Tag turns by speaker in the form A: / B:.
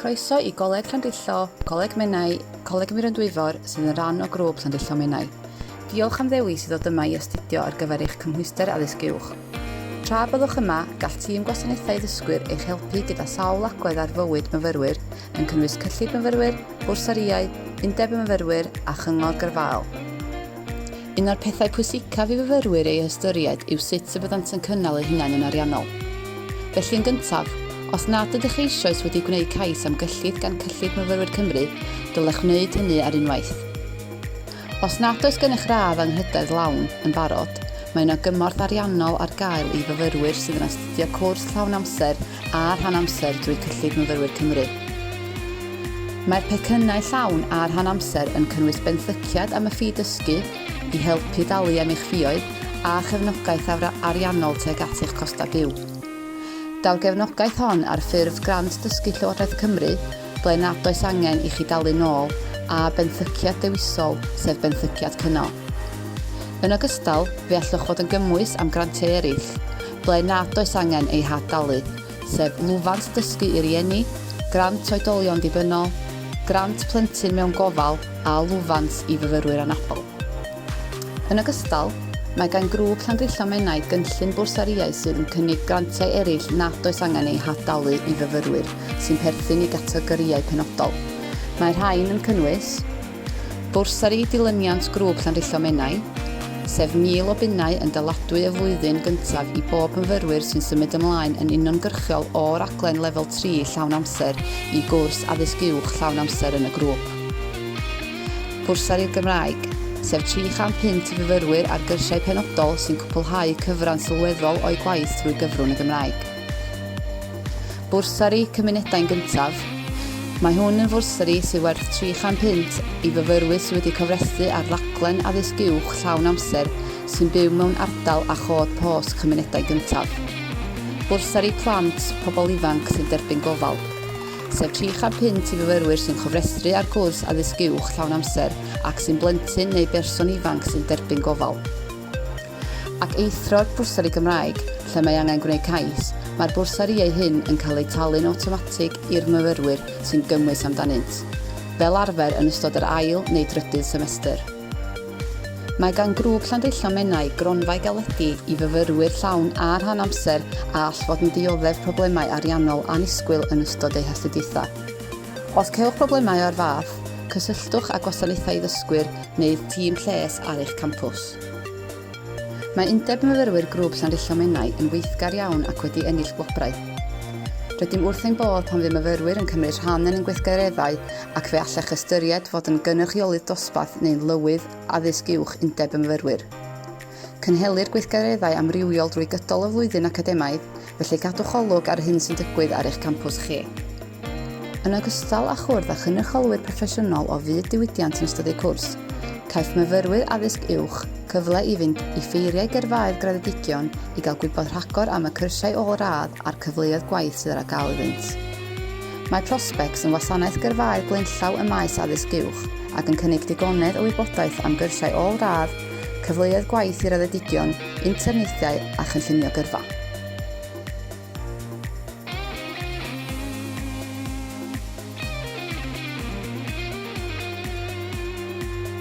A: Croeso i Goleg Llandrillo, Coleg Menai, Coleg Muron Dwyfor sydd yn rhan o grŵp Llandrillo Menai. Diolch am ddewis i ddod yma i astudio ar gyfer eich cymhwyster addysg uwch. Tra byddwch yma, gall tîm gwasanaethau ddysgwyr eich helpu gyda sawl agwedd ar fywyd myfyrwyr yn cynnwys cyllid myfyrwyr, bwrsariau, undeb myfyrwyr a chyngor gyrfaol. Un o'r pethau pwysicaf i fyfyrwyr ei ystyried yw sut y byddant yn cynnal eu hunain yn ariannol. Felly yn gyntaf, os nad ydych eisoes wedi gwneud cais am gyllid gan Cyllid Myfyrwyr Cymru, dylech wneud hynny ar unwaith. Os nad oes gennych radd anghydedd lawn yn barod, mae yna gymorth ariannol ar gael i fyfyrwyr sydd yn astudio cwrs llawn amser a rhan amser drwy Cyllid Myfyrwyr Cymru. Mae'r pecynnau llawn a'r rhan amser yn cynnwys benthyciad am y ffi dysgu, i helpu dalu am eich ffïoedd, a chefnogaeth ariannol tuag at eich costa byw. Daw'r gefnogaeth hon ar ffurf grant dysgu Llywodraeth Cymru, ble nad oes angen i chi dalu nôl, a benthyciad dewisol, sef benthyciad cynnal. Yn ogystal, fe allwch fod yn gymwys am grantiau eraill, ble nad oes angen ei haddalu, sef lwfans dysgu i rieni, grant oedolion dibynnol, grant plentyn mewn gofal a lwfans i fyfyrwyr anabl. Yn ogystal, mae gan grŵp Llandrillo Menai gynllun bwrsariau sydd yn cynnig grantiau eraill nad oes angen ei haddalu i fyfyrwyr sy'n perthyn i gategoriau penodol. Mae'r rhain yn cynnwys bwrsari dilyniant grŵp Llandrillo Menai, sef 1000 o bunnau yn dyladwy y flwyddyn gyntaf i bob myfyrwyr sy'n symud ymlaen yn uniongyrchol o raglen lefel 3 llawn amser i gwrs addysg uwch llawn amser yn y grŵp. Bwrsari'r Gymraeg, sef 300 punt i fyfyrwyr ar gyrsiau penodol sy'n cwblhau cyfran sylweddol o'i gwaith drwy gyfrwng y Gymraeg. Bwrsari cymunedau'n gyntaf, mae hwn yn fwrsari sy'n werth 300 punt i fyfyrwyr sydd wedi cofrestru ar raglen addysg uwch llawn amser sy'n byw mewn ardal a chod post cymunedau gyntaf. Bwrsari plant, pobl ifanc sy'n derbyn gofal, sef 300 punt i fyfyrwyr sy'n cofrestru ar gwrs addysg uwch llawn amser ac sy'n blentyn neu berson ifanc sy'n derbyn gofal. Ac eithro'r bwrsari Gymraeg, lle mae angen gwneud cais, mae'r bwrsariau hyn yn cael eu talu'n awtomatig i'r myfyrwyr sy'n gymwys amdanynt, fel arfer yn ystod yr ail neu drydydd semestr. Mae gan grŵp Llandrillo Menai gronfau galedi i fyfyrwyr llawn a rhan amser a all fod yn dioddef problemau ariannol annisgwyl yn ystod eu hastudiaethau. Os cewch problemau o'r fath, cysylltwch â gwasanaethau ddysgwyr neu tîm lles ar eich campws. Mae undeb myfyrwyr grŵp Llandrillo Menai yn weithgar iawn ac wedi ennill gwobrau. Rydym wrth ein bodd pan fydd myfyrwyr yn cymryd rhan yn ein gweithgareddau ac fe allech ystyried fod yn gynrychiolydd dosbarth neu'n lywydd addysg uwch undeb y myfyrwyr. Cynhelir gweithgareddau amrywiol drwy gydol y flwyddyn academaidd, felly gadwch olwg ar hyn sy'n digwydd ar eich campws chi. Yn ogystal â chwrdd â chynrychiolwyr proffesiynol o fyd diwydiant yn ystod eu cwrs, caiff myfyrwyr addysg uwch cyfle i fynd i ffeiriau gyrfaoedd graddedigion i gael gwybod rhagor am y cyrsiau ôl radd a'r cyfleoedd gwaith sydd ar gael iddynt. Mae Prospects yn wasanaeth gyrfaoedd blaenllaw y maes addysg uwch ac yn cynnig digonedd o wybodaeth am gyrsiau ôl radd, cyfleoedd gwaith i raddedigion, internethiau a chynllunio gyrfa.